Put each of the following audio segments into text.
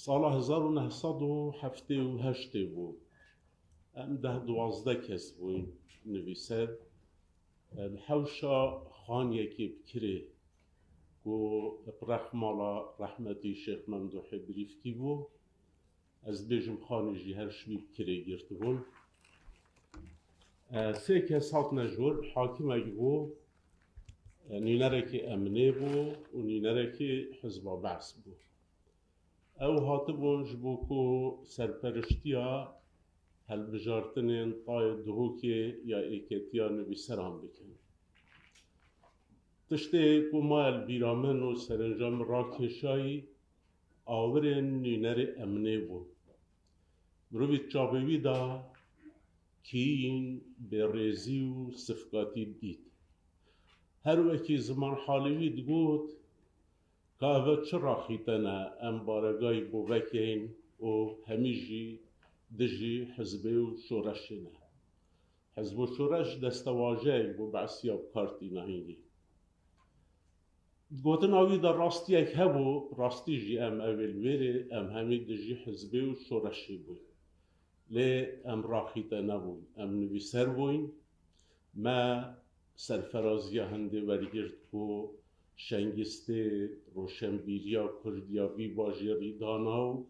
سال 1978 بو. ام 12 کس بوین نویسر الحوشا خان یکی بکره گو برحمالا رحمتی شیخ ممدوح بریفتی بو از بیجم خانی جی هر شوی بکره گرت بون سه کس هات نجور حاکم اگه بو نینرکی امنه بو و نینرکی حزب بعث بو او هاتبون جبو کو سرپرشتیا هل بجارتنین طای دهوکی یا ایکتیا نویسران بکن تشتی کو مال بیرامن و سرنجام راکشایی آورین نینر امنه بو مروید چابوی دا کین به ریزی و صفقاتی دید هر وکی زمان حالوی دگوت که اوه چه راخیتنه ام بارگای بو وکین و همیجی دجی حزبه و شورشینه حزب و شورش دستواجه بو بعثی بکارتی نهینگی گوتن آوی در راستی یک هبو راستی جی ام اول ویره ام همی دجی حزبه و شورشی بو لی ام راخیته نبون ام نویسر بوین ما سرفرازی هنده ورگرد کو شنگسته روشنبیریا کردیا وی باجی ریدانا و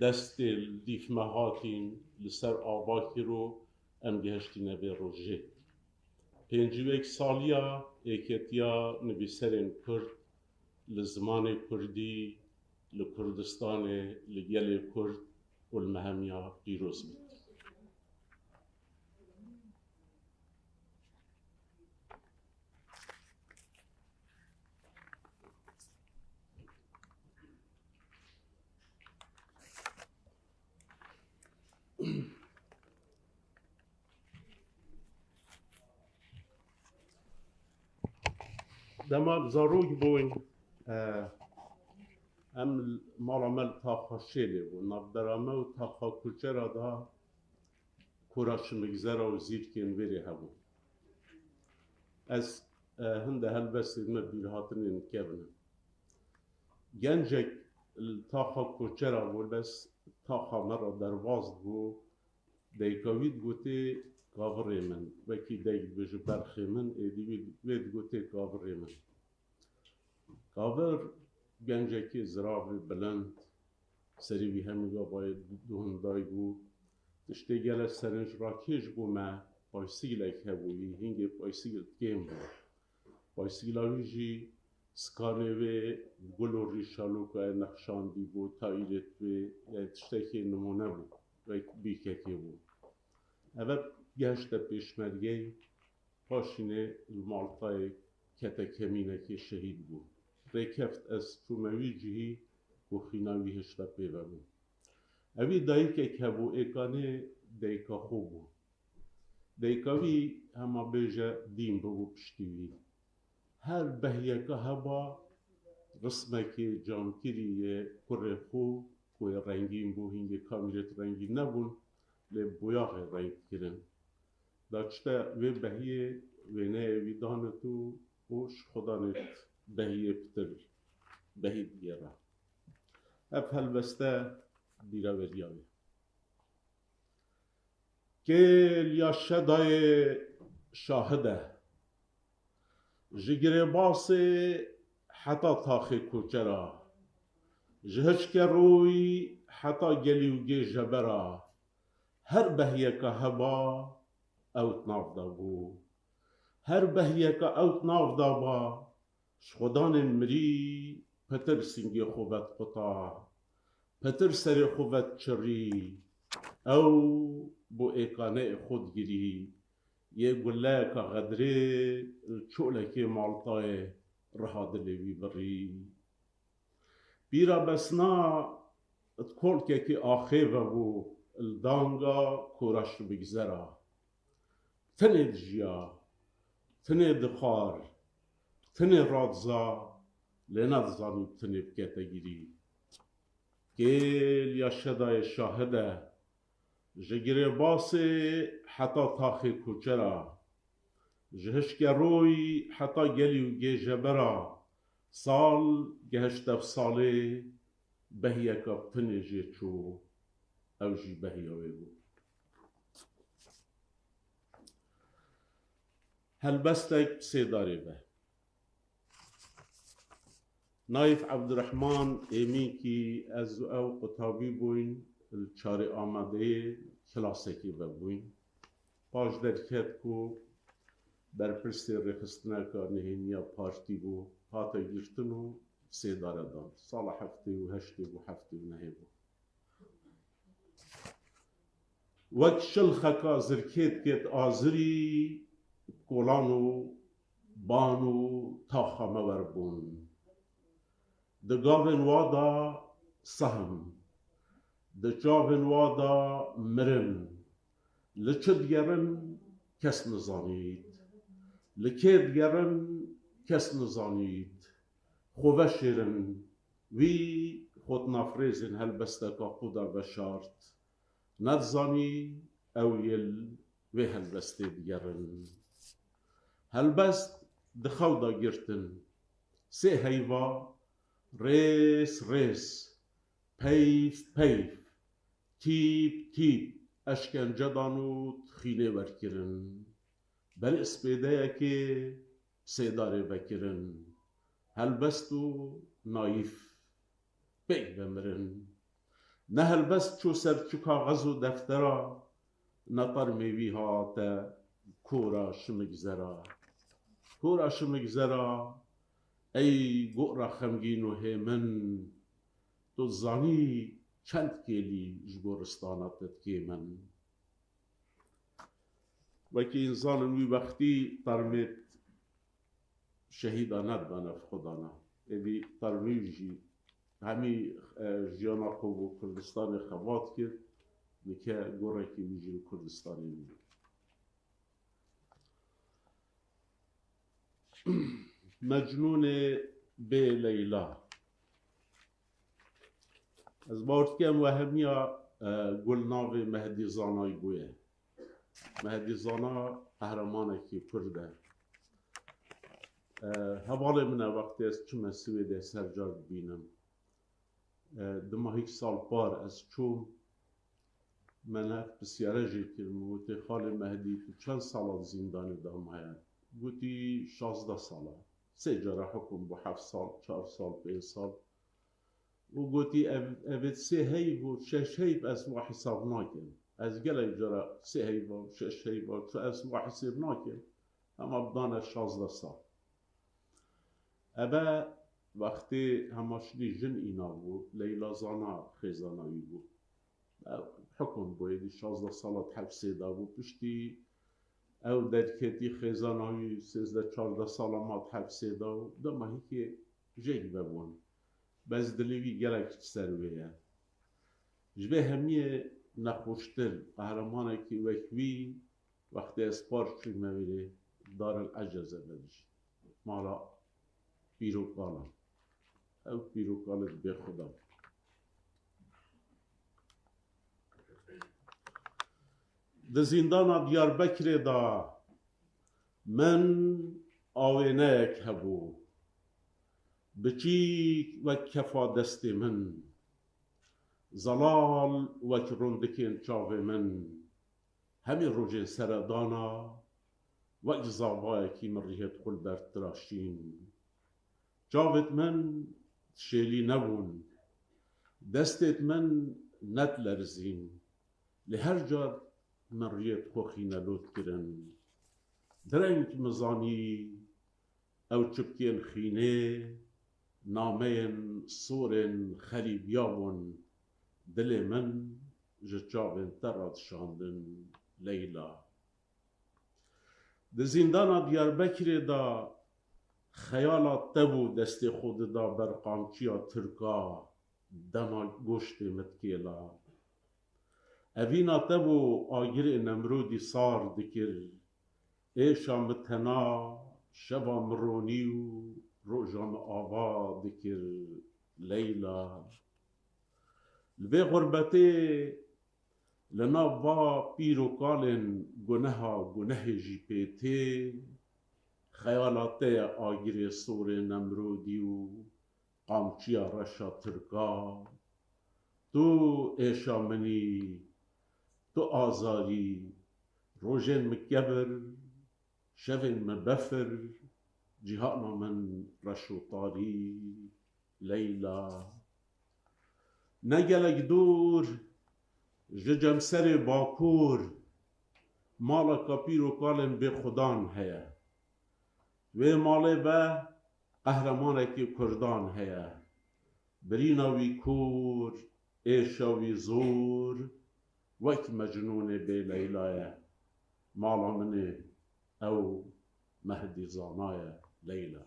دست دیف مهاتین لسر آباکی رو ام گهشتینه به روژه 51 سالیا ایکتیا نویسرین کرد لزمان کردی لکردستان لگل کرد و المهمیا پیروز بید دما زاروگ بوین ام مالامل تاخا شیلی بو نبدرامه و تاخا کچرا دا کوراش مگزرا و زیر کن ویری هبو از هنده هلبستی ما بیرهاتن این کبنم گنجک تاخا کچرا بو بس تاخا مرا درواز بو دیکاوید گوته کاوری من وکی دیگ بجو برخی من ایدی وید گوته کاوری من کاور گنجکی زرابی بلند سری وی همیگا باید دوهندای بو تشتی گله سرنج راکیش بو ما پایسیگلک هبوی هنگی پایسیگل کم بو پایسیگلاوی جی سکانه و گل و ریشالوکا نقشاندی بو تاییرت و تشتی نمونه بو و بیککی بو اول گشت پیشمرگی پاشینه المالتای کتا کمینه که شهید بو ریکفت از چوموی جهی و خیناوی هشتا پیوه بو اوی دایی که کبو ایکانه دیکا خوب بو دیکاوی هما بیجه دین بو پشتیوی هر بهیه که هبا رسمه که جانکیری کره خو کوی رنگین بو هنگی کامیرت رنگین نبون لی بویاغ رنگ کرن داشته وی بهیه وینه وی دانتو وش خدانت بهیه پتر بهی دیگره اف هلبسته دیره وریاوی کل یا شدای شاهده جگره باسی حتا تاخی کوچرا جهشک روی حتا گلیوگی جبرا هر بهیه که هبا اوت ناف دا بو هر بهیه که اوت ناف دا با شخدان مری پتر سنگی خوبت قطا پتر سر خوبت چری او بو ایکانه خود گیری یه گله که غدره چولکی مالتای رها دلوی بری بیرا بسنا اتکول که آخیوه بو الدانگا کوراش بگذرا تنه دجیا تنه دخار تنه رادزا لینا دزانی تنه بکتا گیری گل یا شدای شاهده جگره باسی حتا تاخی کوچرا جهشک روی حتا گلی و گیجه برا سال گهشت افساله بهیەکە پنێژێ چوو ئەوژی بەهیەوێ بوو. هەلبەستێک سێدارێ بە نایف عەبدوڕەحمان ئێمینکی ئەز ئەو قوتابی بووین چارێ ئامادەیە کلاسێکی بەبووین پاش دەرکەت و بەرپرسێ ڕێخستنەکە نهێنیە پارتی بوو هاتە گرتن و سێدارەدان ساڵە هەفتێ و هەشتێ بوو هەفتێ و نەهێ بوو وەک شلخەکە زرکێت کێت ئازری کۆڵان و بان و تاخەمەوەر بوون di gavên wa da sehm di çavên wa da mirin li çi digerin kes nizanît li kê digerin kes nizanît xwe veşêrin wî xwedinafrêzên helbesteka xwe da veşart nedizanî ew yê vê helbestê digerin helbest di xew da girtin sê heyva rês rês peyv peyv tîp tîp eşkencedan û tixînê werkirin berê spêdeyekê sêdarê vekirin helbest û nayîf pêk vemirin ne helbest çû ser çû kaxez û deftera ne qermê wî hate kora şimigzera kora şimigzera ey gora xemgîn û hêmin tu zanî çend kêlî ji goristana te dikêmin wekî înzanên wî wextî termêt şehîda nedibene xwedana êdî termî jî hemî jiyana xwe bû Kurdistanê xebat kir dike gorekî wî jî li Kurdistanê bû Mecnûnê bê Leyla ez bawer dikim wehemiya gulnavê Mehdî Zanayî bûye Mehdî Zana qehremanekî Kurd e hevalê min e wextê ez çûme Swêdê sercar dibînim di mahîk sal par ez çûm me nev pisyare jê kirin wî xalê Mehdî tu çend sala zîndanê da maye gotî 16 sala sê cara hukm bû 7 sal 4 sal 5 sal û gotî ev sê heyv û 6 heyv ez wa hesab nakim ez gelek cara sê heyva 6 heyva ez wa hesab nakim hema bidane 16 sal ebe wextê hemaşînî jin îna bû Leyla Zana xêzanawî bû hukm bû êdî 16 sala hepsê da bû piştî ew derketî xêzanawî 13-14 sala mat hepsê da û dema hîkê jêk vebûn bez dilê wî gelek ser wê ye ji vê hemiyê nexweştir qehremanekî wek wî wextê ez par çûme wêrê Daril Eceze vedijî mala pîrokalan ew pîrokalê bê xuda di zîndana Diyarbekirê da min awêneyek hebû biçîk wek kefa destê min zelal wek rûndikên çavê min hemî rojên seredana wek zavayekî min rîhet xwe li ber tiraşîn çavên min şêlî nebûn destên min nedlerzîn li her car min rêyet xwe xînelût kirin direng mizanî ew çipkên xînê nameyên sorên xelîbiya bûn dilê min ji çavên te re dişandin Leyla di zîndana Diyarbekirê da xeyala te bû destê xwe dida ber qamçiya Tirka dema goştê me dikêla evîna te bû agirê Nemrûdî sar dikir êşa me tena şeva mironî û roja me ava dikir Leyla li vê xurbetê li nav va pîrokalên guneha gunehê jî pê tê xeyala te ye agirê sorê Nemrûdî û qamçiya reşa Tirka تو ایشامنی تو آزاری روژن مکبر شفن مبفر جهانا من رشو طاری لیلا نگلک دور ججم سر باکور مالا کپیر و کالن به خدان هیا و ماله به قهرمانکی کردان هیا بریناوی کور ایشاوی زور وقت مجنون به لیلای مالا منه او مهدی زانای لیلا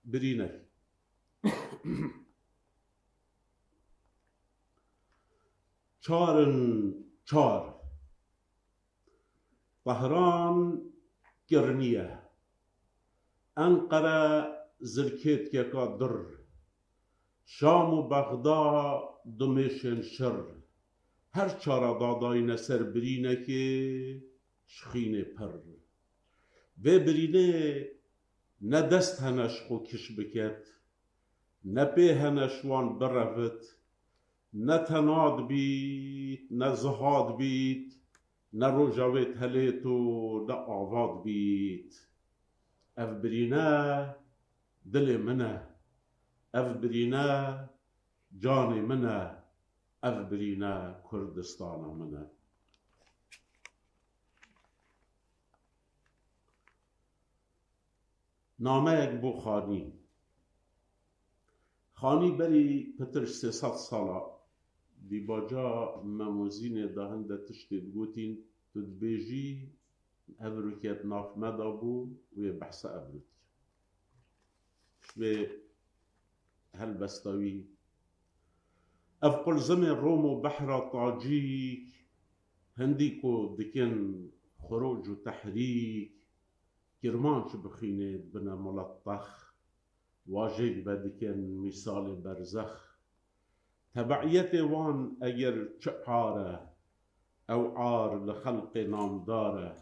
برینک چارن چار طهران گرنیه انقره زرکت که در شام و بغداد دمشن شر هر چارا دادای نسر برینه که شخینه پر و برینه نه دست هنش خو کش بکت نه به هنش وان برفت نه تناد بیت نه زهاد بیت نه روژاوت هلیتو نه آواد بیت اف برینه دل منه اف برینه جان منه اف برینه کردستان منه نامه یک بو خانی بری پتر 300 ساله بی باجا مموزین دهنده تشتید گوتین تدبیجی ابروکیت ناف مدابو و بحث ابروک شوی هل بستوی افقل زمن روم و بحر طاجيك هنديكو دكن خروج وتحريك كرمانش بخينة بنا ملطخ واجيك بدكن مثال برزخ تبعيتي وان اگر چعارة او عار لخلق نامدارة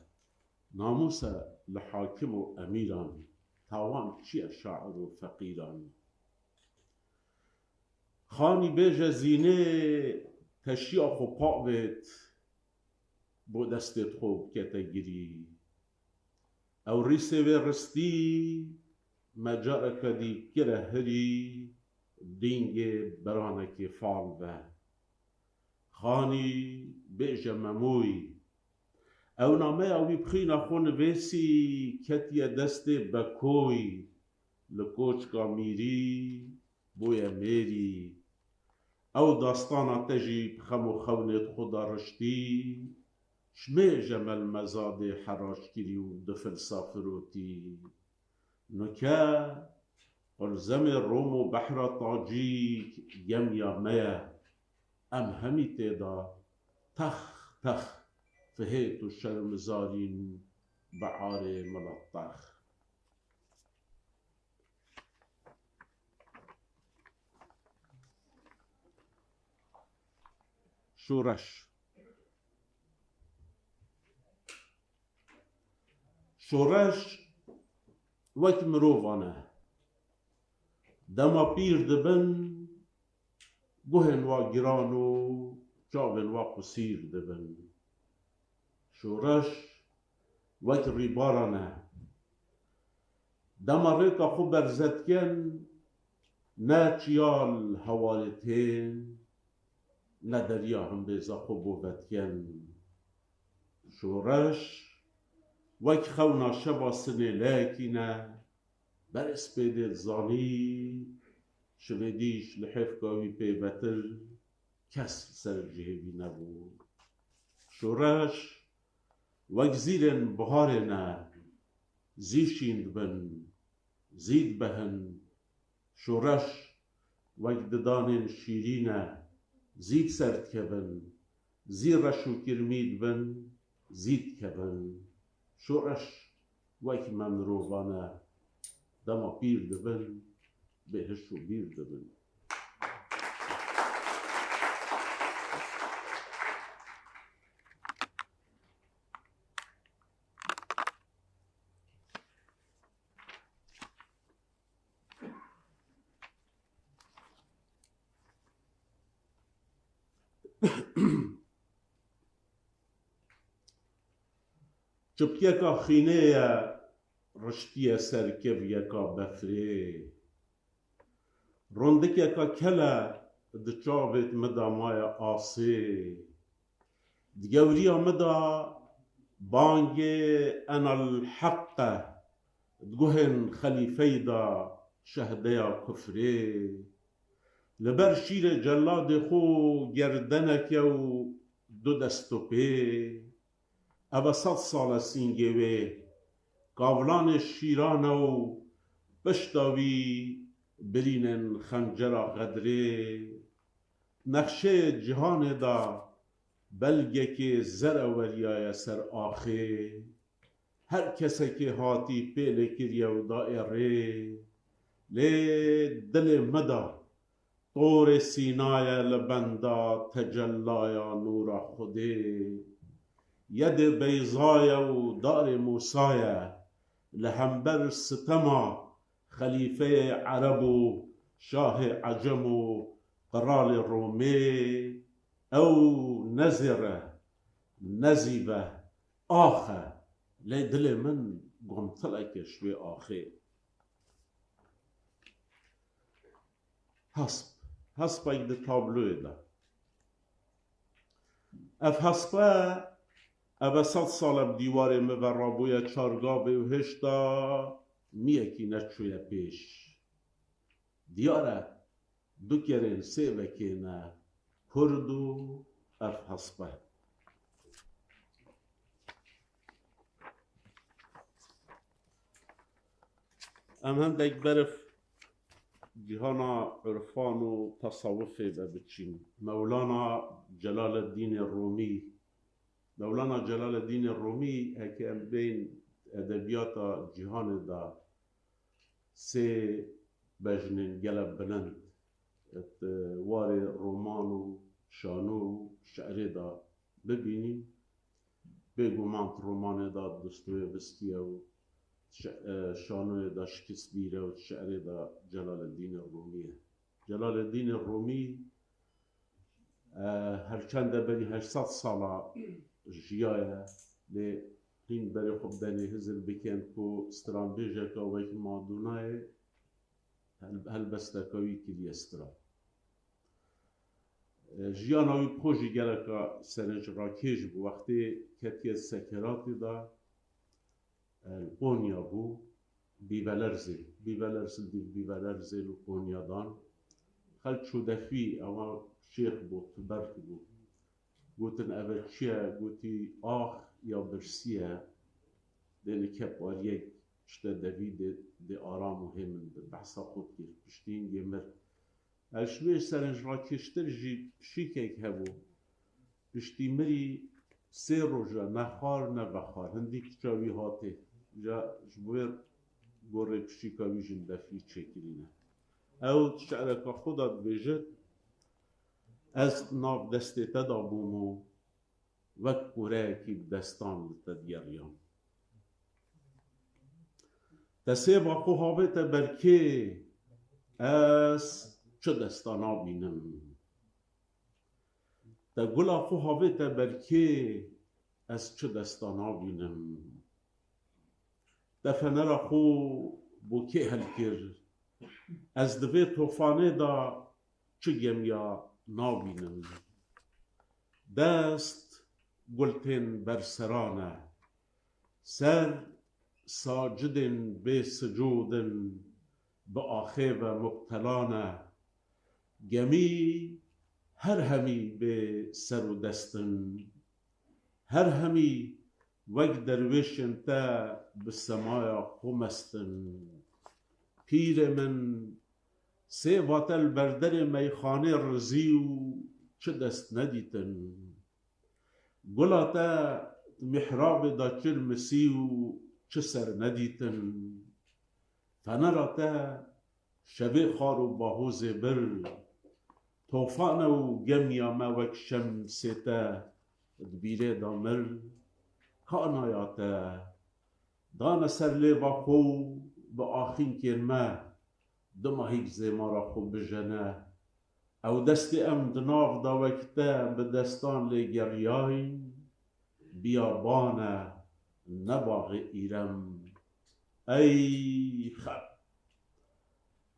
ناموسة لحاكم واميران تاوان چي شاعر وفقيران خانی بیجه زینه تشیع خو پا بید بو دستت خوب کتا گیری او ریسه و رستی مجا کدی کره هری دینگ برانکی فال به خانی بیجه مموی او نامه اوی بخین خون ویسی کتی دست بکوی لکوچ کا میری بویا میری او داستانا تجي بخم و خونت خدا رشتي شمي جمل مزاد حراش كري و دفل سافروتي نكا قلزم الروم و بحر طاجيك يم يا ميا ام همي تيدا تخ تخ فهيت الشرمزارين بعاري ملطخ شورش وقت مروفانه دما پیر دبن گوهن و گرانو چاون و قصیر دبن شورش وقت ریبارانه دما ریکا خوب برزدکن نه چیال حوالتین نه دریا هم بیزا خوب بودکن شورش وک خونا شبا سنه لیکینه بر اسپیدت زانی شویدیش لحفکاوی پیبتر کس سر جهوی نبود شورش وک زیرن بهارنه زیشیند بن زید بهن شورش وک ددانن شیرینه زید سرد کبن زیر رشو کرمید بن زید کبن شورش وک من روانه دما پیر دبن بهش و بیر دبن چپکیکا خینه رشتی سرکب یکا بفری روندکیکا کلا دچاوت مدا مای آسی دگوریا مدا بانگ انا الحق دگوهن خلیفه دا شهده کفری لبر شیر جلاد خو گردنک و دو دستو پی او 100 سال سینگوه گاولان شیران و بشتاوی برینن خنجرا غدره نقشه جهان دا بلگه که زر اولیای سر آخه هر کسی که هاتی پیل کریه و دائره لی دل مدا طور سینای لبندا تجلایا نور خوده ید بیضای و دار موسای لهمبر ستما خلیفه عرب و شاه عجم و قرال رومي او نزره نزیبه آخه لی دل من گمتلک شوی آخه حسب ایده تابلوی ده اف حسبه او 100 سال دیوار مورابوی چارگاه و هشتا میکی نچوی پیش دیاره دو کرن سه وکینه کردو اف حسبه هم دک برف جهانا عرفان و تصوفی بچین مولانا جلال الدین الرومی مولانا جلال الدین الرومی هکی ام بین ادبیات جهان دا سه بجنین گلب بلند وار رومان و شانو شعری دا ببینیم بگومانت رومان دا دستویفسکی و شانوی دا شکسپیره و شعری دا جلال الدین الرومیه جلال الدین الرومی هرچند بری 800 سالا جیایه لی این بری خوب دنی هزر بکن که استرانبیجه که ویک مادونای هل بستکوی کلی استران جیانوی پوشی گره که سرنج راکیج بو وقتی کتی سکراتی دا قونیا بو بیولرزل بیولرزل و قونیا دان خل چودفی اما شیخ بو تبرک بو گوتن اول چیه گوتی آخ یا برسیه دینه کپ آریه شته دوی ده آرام و همین بحثا خود گیر پشتین گمر الشویش سرنج را کشتر جی شیکک هبو پشتی مری سه روژا نخار نه بخار هندی کچاوی هاته جا جبویر گوره پشتی کاوی جندفی چکرینه او شعرکا خودت بجد از ناف دسته تدابومو وک کوره کی دستان تدیریان تسیبا خو هاویت برکه از چه دستانا بینم تا گلا خو هاویت برکه از چه دستانا بینم دفنر خو بوکه هل کرد از دوی توفانه دا چه گمیا نابینم دست گلتن برسرانه سر ساجدن به سجودن به آخه و مبتلانه گمی هر همی به سر و دستن هر همی وک درویشن تا به سمایا خمستن پیر من سه واتل بردر میخانه رزیو چه دست ندیتن گلا تا محراب دا چرمسیو چه سر ندیتن فنرا تا شبه خار و باهوز بر توفان و گمیا ما وک شمسی تا دبیره دامر کانایاتا دان سر لیوا خو به آخین کرمه دو ماهیک زیمارا خو بجنه او دست ام دناغ دا وکته به دستان لی گریاین بیابانه نباغ ایرم ای خب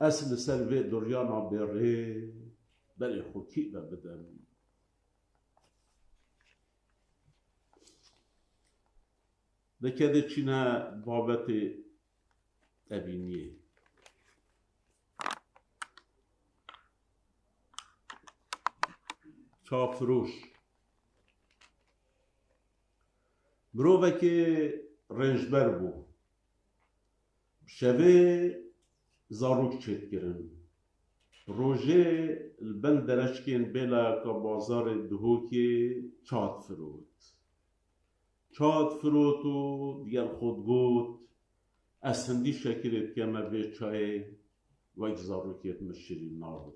اصل سر دوریانا بره بله خوکی بدم دکده چینه بابت ابینیه چافروش مروه که رنجبر بو شبه زاروک چید کرن روژه البن درشکین بلا که بازار دهوکی چاد فروت و دیگر خود گوت از هندی شکرت که ما به چای و یک زاروکیت مشری نابد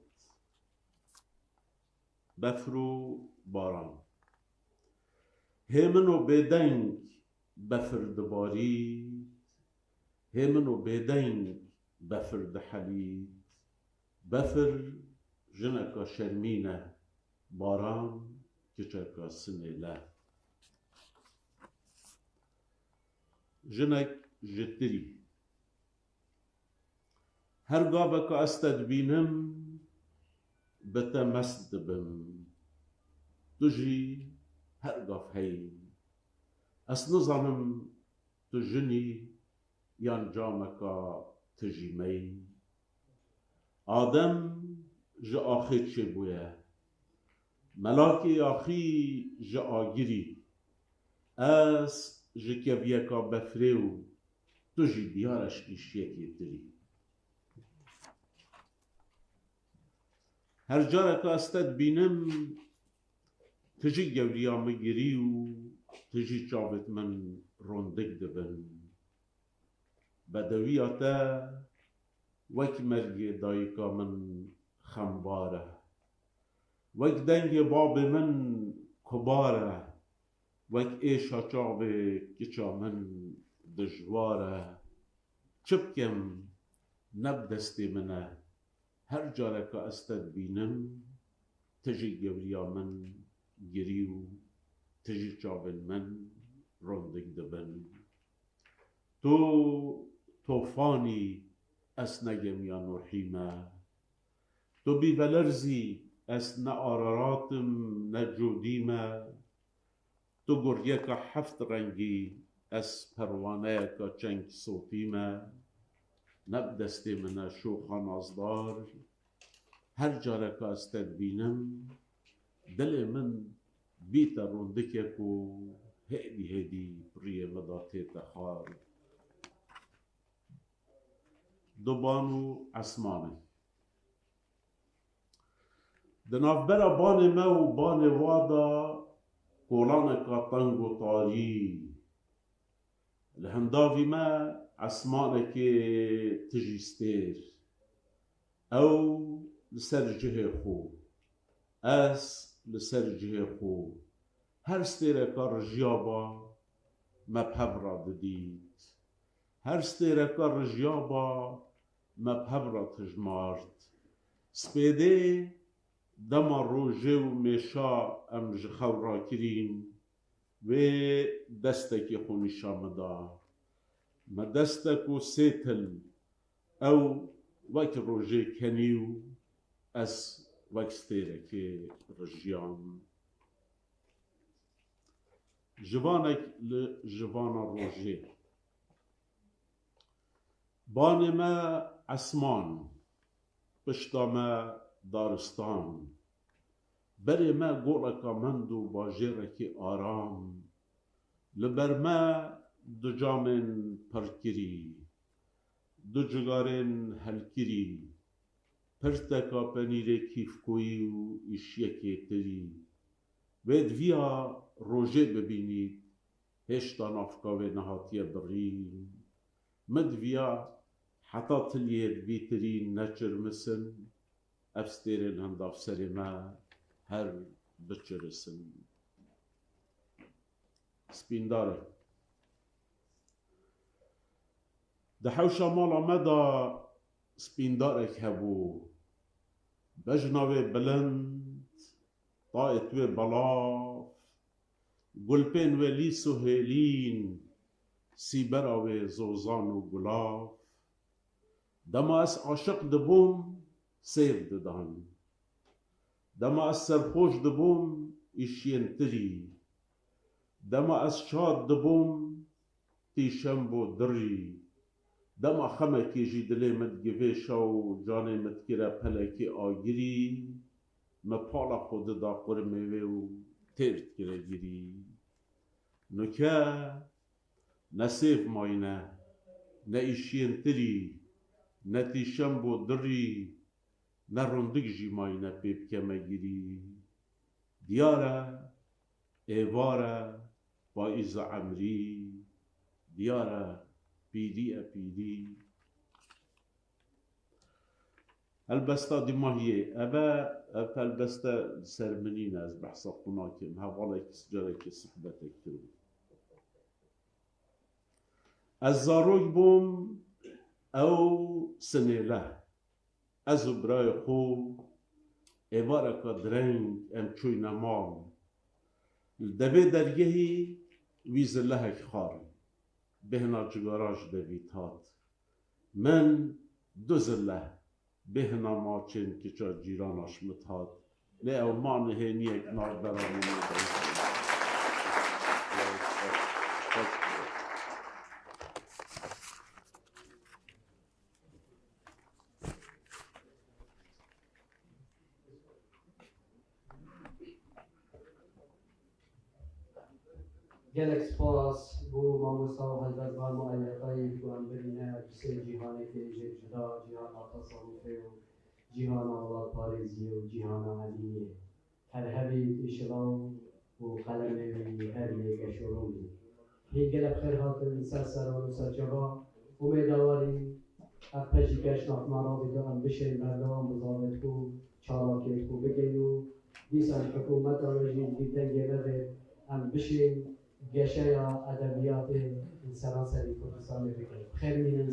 بفرو باران همنو بدنگ بفرد باری همنو بدنگ بفرد حلید بفر جنکا شرمینه باران کچکا سنیله جنک جتری هر گابه که استد بینم بتمست بم تجي هرقف هي أسنظنم تجني يان جامكا تجي مي آدم جا آخي تشبويا ملاكي آخي جا آگيري أس جكبيكا بفريو تجي بيارش كيشيكي تري هر جارك استد بينم تجي جوريا مگیری و تجي چاوت من روندک دبن بدویاتا وک مرگ دایکا من خمباره وک دنگ باب من کباره وک ایشا چاو کچا من دجواره چبکم نب دستی منه هر جارك استد بینم تجي جوريا من گریو تجی چاون من روندگ دبن تو توفانی اس نگم یا نرحیمه تو بی ولرزی اس نآراراتم نجودیمه تو گریه که حفت رنگی اس پروانه که چنگ صوتیمه نب دستی منه شوخا نازدار هر جاره که استد بینم دل من بیت روندکه کو هدی بریه مداته تخار دوبانو اسمانه دنافبرا بان ما و بان وادا کولان کا تنگ و طاری لهنداوی ما اسمانه که تجیستیر او لسر جه خو اس لسر جه خو هر ستیره کار جیابا مبهب را ددید هر ستیره کار جیابا مبهب را تجمارد سپیده دما روژه و میشا ام جخو را کرین و دستکی خونیشا مدا ما دستکو سیتل او وک روژه کنیو اس وک ستیره که رجیان جوانک لجوانا روژه بان ما عسمان پشتا ما دارستان بر ما گورکا مندو باجرکی آرام لبر ما دو جامن پرکری دو جگارن هلکری پرتکا پنیر کیف کوی و ایشیکی تری وید ویا روژه ببینید هشتا نافکا و نهاتی برین مد ویا حتی تلید بیترین نچر مسن افستیرین هنداف سر ما هر بچرسن سپینداره ده حوشا مالا مدا سپیندارک هبو بجناوی بلند طائت و بلاف گلپین و لیس و هیلین سیبر آوه زوزان و گلاف دما از عاشق دبوم سیر ددان دما از سرخوش دبوم ایشینتری دما از شاد دبوم تیشم بو دری دما خمکی جی دلی مدگوه شو جانه مدگیره پلکی آگیری مپالا خود دا قرمه و ترد گره گیری نکه نسیف ماینه نه ایشینتری نه تیشم بو دری نه رندگ جی ماینه پیب کمه گیری دیاره ایواره با ایز عمری دیاره پیری اپیری البستا دماهیه ابا البستا سرمنین از بحثا قناکم هوالا کس جاره که صحبت کرد از زاروی بوم او سنیله از برای خو ایواره که درنگ ام چوی نمام دبی درگهی ویز لحک خار بهنا جگاراش دوید هات من دوزله بهنا ماچین که چا جیراناش متهات نه او ما نهینی اک نار برامون gelek spas bu mamosta و هزار مؤلفه‌ای بگویم ببینه سه جهانی که جدا جهان تصوفی و جهان اولاد پاریزی و جهان عدیه هر هبی اشراو و قلم هر یک شروعی هی gelek خیر هاتن سرسران و سرجبا امیدواری اپجی کش نفمارا بدم بشه مردم بزارت کو چالاکی کو بگیو دیسان حکومت رژیم دیدن گله هم بشه گشه یا ادبیات سراسری کردستان بکنیم خیلی